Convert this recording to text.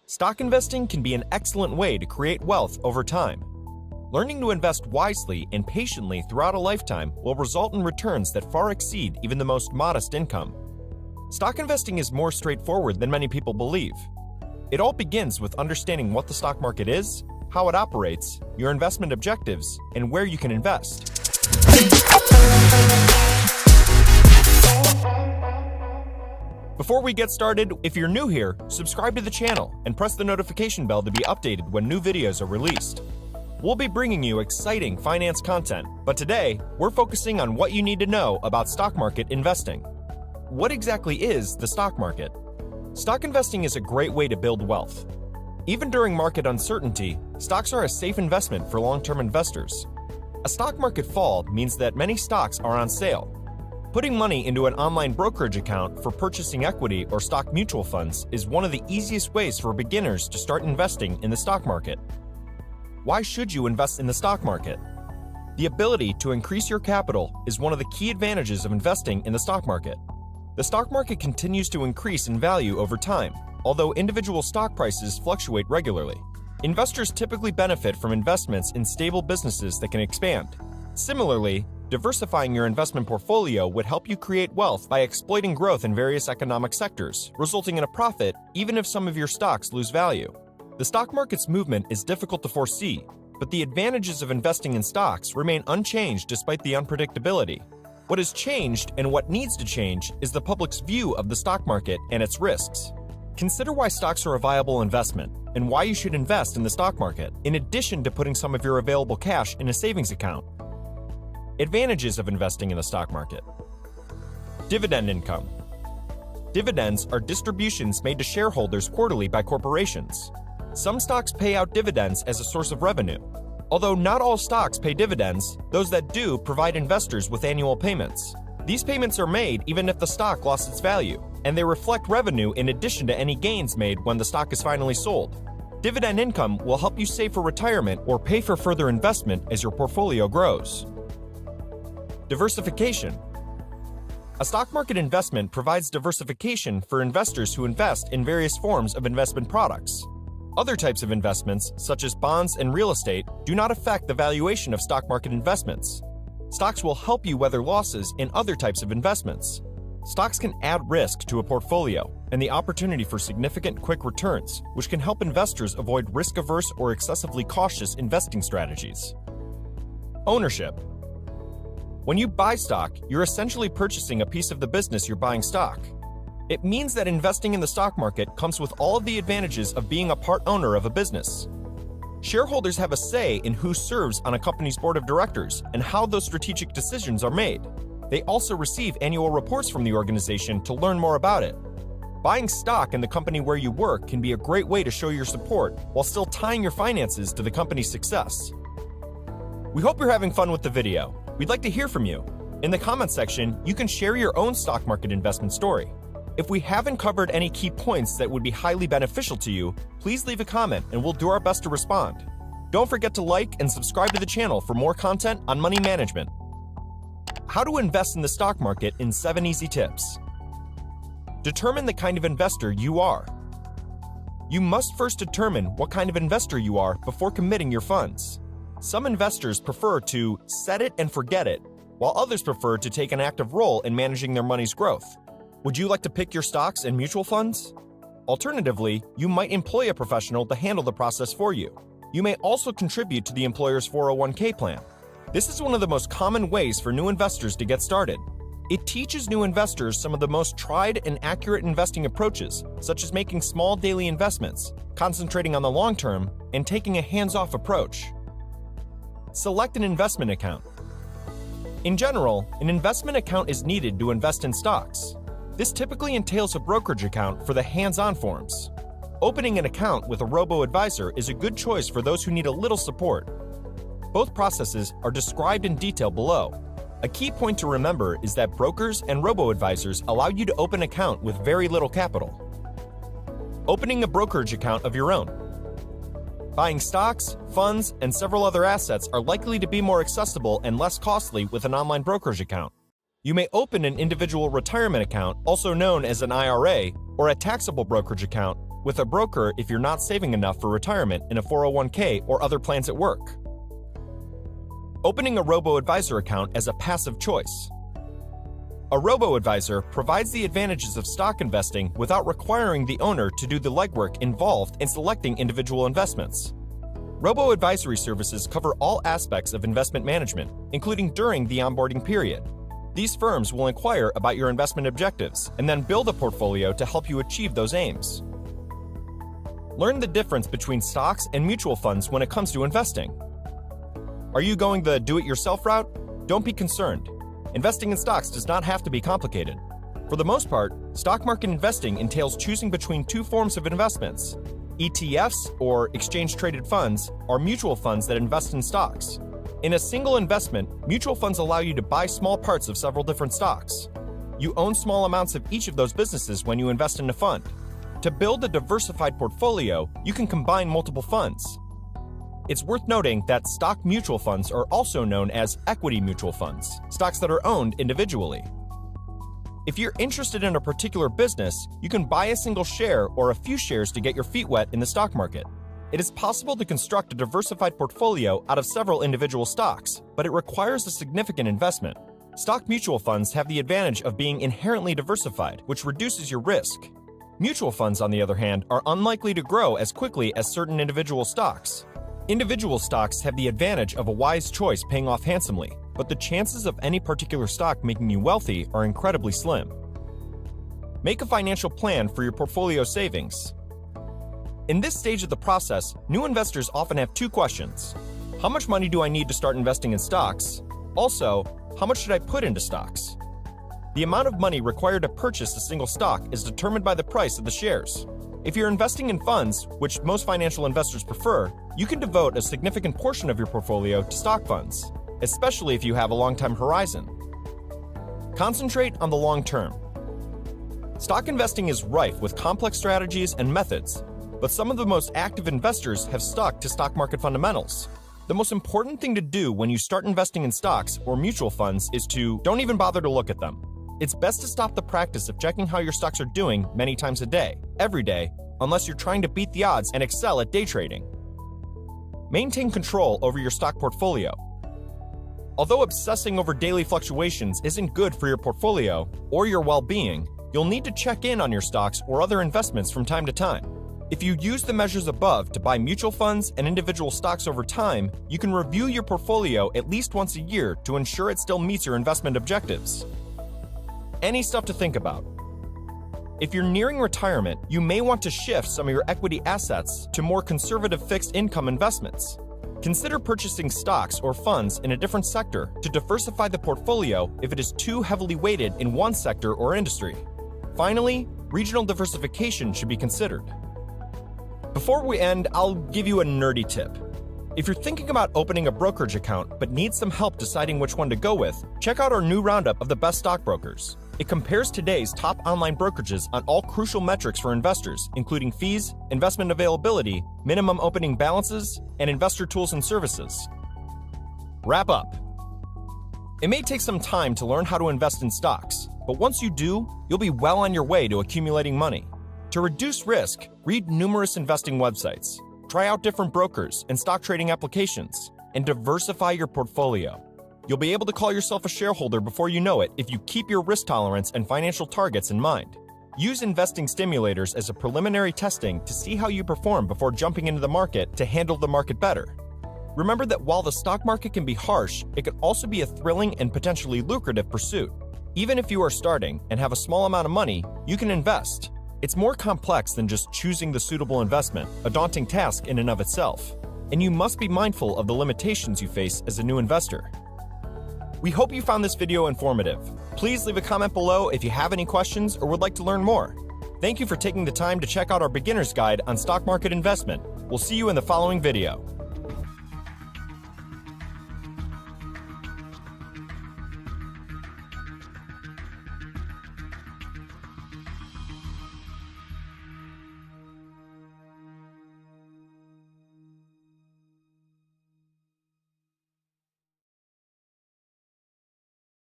Stock investing can be an excellent way to create wealth over time. Learning to invest wisely and patiently throughout a lifetime will result in returns that far exceed even the most modest income. Stock investing is more straightforward than many people believe. It all begins with understanding what the stock market is, how it operates, your investment objectives, and where you can invest. Before we get started, if you're new here, subscribe to the channel and press the notification bell to be updated when new videos are released. We'll be bringing you exciting finance content, but today, we're focusing on what you need to know about stock market investing. What exactly is the stock market? Stock investing is a great way to build wealth. Even during market uncertainty, stocks are a safe investment for long-term investors. A stock market fall means that many stocks are on sale. Putting money into an online brokerage account for purchasing equity or stock mutual funds is one of the easiest ways for beginners to start investing in the stock market. Why should you invest in the stock market? The ability to increase your capital is one of the key advantages of investing in the stock market. The stock market continues to increase in value over time, although individual stock prices fluctuate regularly. Investors typically benefit from investments in stable businesses that can expand. Similarly, diversifying your investment portfolio would help you create wealth by exploiting growth in various economic sectors, resulting in a profit even if some of your stocks lose value. The stock market's movement is difficult to foresee, but the advantages of investing in stocks remain unchanged despite the unpredictability. What has changed and what needs to change is the public's view of the stock market and its risks. Consider why stocks are a viable investment and why you should invest in the stock market, in addition to putting some of your available cash in a savings account. Advantages of investing in the stock market. Dividend income. Dividends are distributions made to shareholders quarterly by corporations. Some stocks pay out dividends as a source of revenue. Although not all stocks pay dividends, those that do provide investors with annual payments. These payments are made even if the stock lost its value, and they reflect revenue in addition to any gains made when the stock is finally sold. Dividend income will help you save for retirement or pay for further investment as your portfolio grows. Diversification. A stock market investment provides diversification for investors who invest in various forms of investment products. Other types of investments, such as bonds and real estate, do not affect the valuation of stock market investments. Stocks will help you weather losses in other types of investments. Stocks can add risk to a portfolio and the opportunity for significant quick returns, which can help investors avoid risk-averse or excessively cautious investing strategies. Ownership. When you buy stock, you're essentially purchasing a piece of the business you're buying stock. It means that investing in the stock market comes with all of the advantages of being a part owner of a business. Shareholders have a say in who serves on a company's board of directors and how those strategic decisions are made. They also receive annual reports from the organization to learn more about it. Buying stock in the company where you work can be a great way to show your support while still tying your finances to the company's success. We hope you're having fun with the video. We'd like to hear from you. In the comments section, you can share your own stock market investment story. If we haven't covered any key points that would be highly beneficial to you, please leave a comment and we'll do our best to respond. Don't forget to like and subscribe to the channel for more content on money management. How to invest in the stock market in 7 easy tips. Determine the kind of investor you are. You must first determine what kind of investor you are before committing your funds. Some investors prefer to set it and forget it, while others prefer to take an active role in managing their money's growth. Would you like to pick your stocks and mutual funds? Alternatively, you might employ a professional to handle the process for you. You may also contribute to the employer's 401k plan. This is one of the most common ways for new investors to get started. It teaches new investors some of the most tried and accurate investing approaches, such as making small daily investments, concentrating on the long term, and taking a hands-off approach. Select an investment account. In general, an investment account is needed to invest in stocks. This typically entails a brokerage account for the hands-on forms. Opening an account with a robo-advisor is a good choice for those who need a little support. Both processes are described in detail below. A key point to remember is that brokers and robo-advisors allow you to open an account with very little capital. Opening a brokerage account of your own. Buying stocks, funds, and several other assets are likely to be more accessible and less costly with an online brokerage account. You may open an individual retirement account, also known as an IRA, or a taxable brokerage account, with a broker if you're not saving enough for retirement in a 401k or other plans at work. Opening a robo-advisor account as a passive choice. A robo-advisor provides the advantages of stock investing without requiring the owner to do the legwork involved in selecting individual investments. Robo-advisory services cover all aspects of investment management, including during the onboarding period. These firms will inquire about your investment objectives and then build a portfolio to help you achieve those aims. Learn the difference between stocks and mutual funds when it comes to investing. Are you going the do-it-yourself route? Don't be concerned. Investing in stocks does not have to be complicated. For the most part, stock market investing entails choosing between two forms of investments. ETFs, or exchange-traded funds, are mutual funds that invest in stocks. In a single investment, mutual funds allow you to buy small parts of several different stocks. You own small amounts of each of those businesses when you invest in a fund. To build a diversified portfolio, you can combine multiple funds. It's worth noting that stock mutual funds are also known as equity mutual funds, stocks that are owned individually. If you're interested in a particular business, you can buy a single share or a few shares to get your feet wet in the stock market. It is possible to construct a diversified portfolio out of several individual stocks, but it requires a significant investment. Stock mutual funds have the advantage of being inherently diversified, which reduces your risk. Mutual funds, on the other hand, are unlikely to grow as quickly as certain individual stocks. Individual stocks have the advantage of a wise choice paying off handsomely, but the chances of any particular stock making you wealthy are incredibly slim. Make a financial plan for your portfolio savings. In this stage of the process, new investors often have two questions. How much money do I need to start investing in stocks? Also, how much should I put into stocks? The amount of money required to purchase a single stock is determined by the price of the shares. If you're investing in funds, which most financial investors prefer, you can devote a significant portion of your portfolio to stock funds, especially if you have a long-time horizon. Concentrate on the long term. Stock investing is rife with complex strategies and methods, but some of the most active investors have stuck to stock market fundamentals. The most important thing to do when you start investing in stocks or mutual funds is to don't even bother to look at them. It's best to stop the practice of checking how your stocks are doing many times a day, every day, unless you're trying to beat the odds and excel at day trading. Maintain control over your stock portfolio. Although obsessing over daily fluctuations isn't good for your portfolio or your well-being, you'll need to check in on your stocks or other investments from time to time. If you use the measures above to buy mutual funds and individual stocks over time, you can review your portfolio at least once a year to ensure it still meets your investment objectives. Any stuff to think about. If you're nearing retirement, you may want to shift some of your equity assets to more conservative fixed income investments. Consider purchasing stocks or funds in a different sector to diversify the portfolio if it is too heavily weighted in one sector or industry. Finally, regional diversification should be considered. Before we end, I'll give you a nerdy tip. If you're thinking about opening a brokerage account but need some help deciding which one to go with, check out our new roundup of the best stockbrokers. It compares today's top online brokerages on all crucial metrics for investors, including fees, investment availability, minimum opening balances, and investor tools and services. Wrap up. It may take some time to learn how to invest in stocks, but once you do, you'll be well on your way to accumulating money. To reduce risk, read numerous investing websites, try out different brokers and stock trading applications, and diversify your portfolio. You'll be able to call yourself a shareholder before you know it if you keep your risk tolerance and financial targets in mind. Use investing stimulators as a preliminary testing to see how you perform before jumping into the market to handle the market better. Remember that while the stock market can be harsh, it can also be a thrilling and potentially lucrative pursuit. Even if you are starting and have a small amount of money, you can invest. It's more complex than just choosing the suitable investment, a daunting task in and of itself. And you must be mindful of the limitations you face as a new investor. We hope you found this video informative. Please leave a comment below if you have any questions or would like to learn more. Thank you for taking the time to check out our beginner's guide on stock market investment. We'll see you in the following video.